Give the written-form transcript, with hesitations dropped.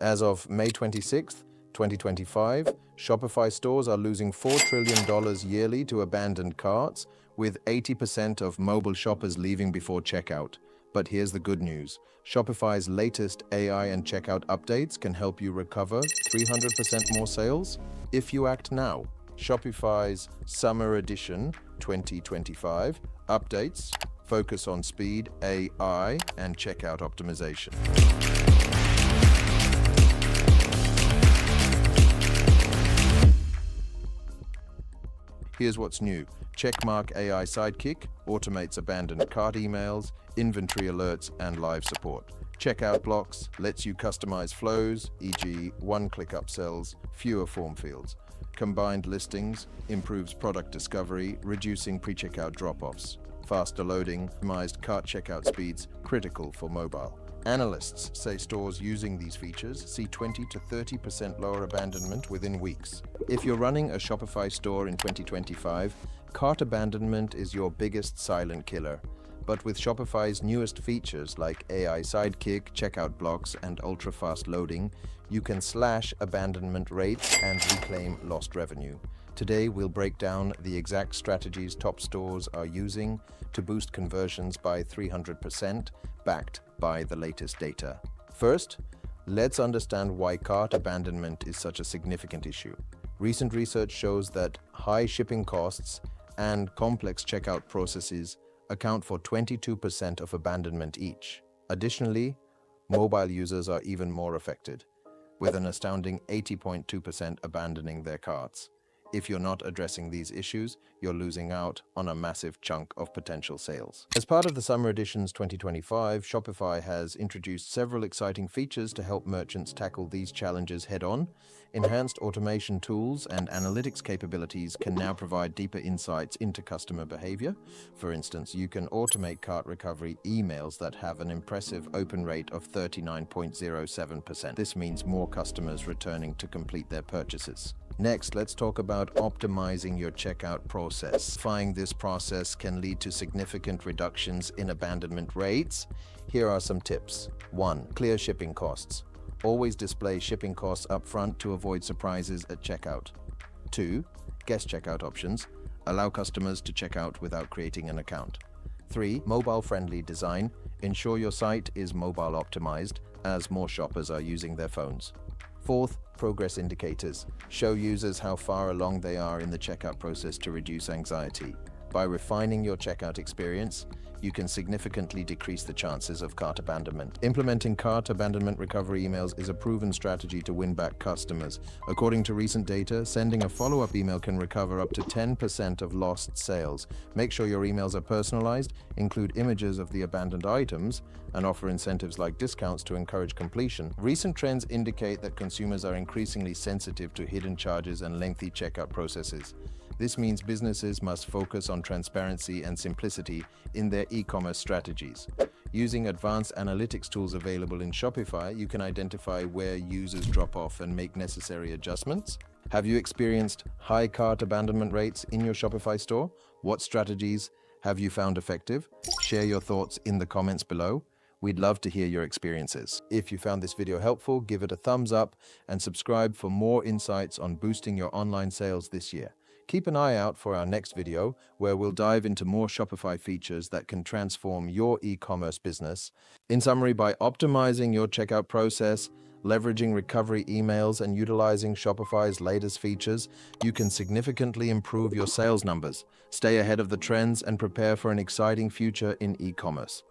As of May 26th, 2025, Shopify stores are losing $4 trillion yearly to abandoned carts, with 80% of mobile shoppers leaving before checkout. But here's the good news. Shopify's latest AI and checkout updates can help you recover 300% more sales if you act now. Shopify's Summer Edition 2025 updates focus on speed, AI, and checkout optimization. Here's what's new. Checkmark AI Sidekick automates abandoned cart emails, inventory alerts, and live support. Checkout blocks lets you customize flows, e.g. one-click upsells, fewer form fields. Combined listings improves product discovery, reducing pre-checkout drop-offs. Faster loading, optimized cart checkout speeds, critical for mobile. Analysts say stores using these features see 20 to 30% lower abandonment within weeks. If you're running a Shopify store in 2025, cart abandonment is your biggest silent killer. But with Shopify's newest features like AI Sidekick, checkout blocks, and ultra-fast loading, you can slash abandonment rates and reclaim lost revenue. Today, we'll break down the exact strategies top stores are using to boost conversions by 300%, backed by the latest data. First, let's understand why cart abandonment is such a significant issue. Recent research shows that high shipping costs and complex checkout processes account for 22% of abandonment each. Additionally, mobile users are even more affected, with an astounding 80.2% abandoning their carts. If you're not addressing these issues, you're losing out on a massive chunk of potential sales. As part of the Summer Editions 2025, Shopify has introduced several exciting features to help merchants tackle these challenges head-on. Enhanced automation tools and analytics capabilities can now provide deeper insights into customer behavior. For instance, you can automate cart recovery emails that have an impressive open rate of 39.07%. This means more customers returning to complete their purchases. Next, let's talk about optimizing your checkout process. Simplifying this process can lead to significant reductions in abandonment rates. Here are some tips. 1. Clear shipping costs. Always display shipping costs up front to avoid surprises at checkout. 2. Guest checkout options. Allow customers to check out without creating an account. 3. Mobile-friendly design. Ensure your site is mobile optimized, as more shoppers are using their phones. 4th, progress indicators. Show users how far along they are in the checkout process to reduce anxiety. By refining your checkout experience, you can significantly decrease the chances of cart abandonment. Implementing cart abandonment recovery emails is a proven strategy to win back customers. According to recent data, sending a follow-up email can recover up to 10% of lost sales. Make sure your emails are personalized, include images of the abandoned items, and offer incentives like discounts to encourage completion. Recent trends indicate that consumers are increasingly sensitive to hidden charges and lengthy checkout processes. This means businesses must focus on transparency and simplicity in their e-commerce strategies. Using advanced analytics tools available in Shopify, you can identify where users drop off and make necessary adjustments. Have you experienced high cart abandonment rates in your Shopify store? What strategies have you found effective? Share your thoughts in the comments below. We'd love to hear your experiences. If you found this video helpful, give it a thumbs up and subscribe for more insights on boosting your online sales this year. Keep an eye out for our next video, where we'll dive into more Shopify features that can transform your e-commerce business. In summary, by optimizing your checkout process, leveraging recovery emails, and utilizing Shopify's latest features, you can significantly improve your sales numbers, stay ahead of the trends, and prepare for an exciting future in e-commerce.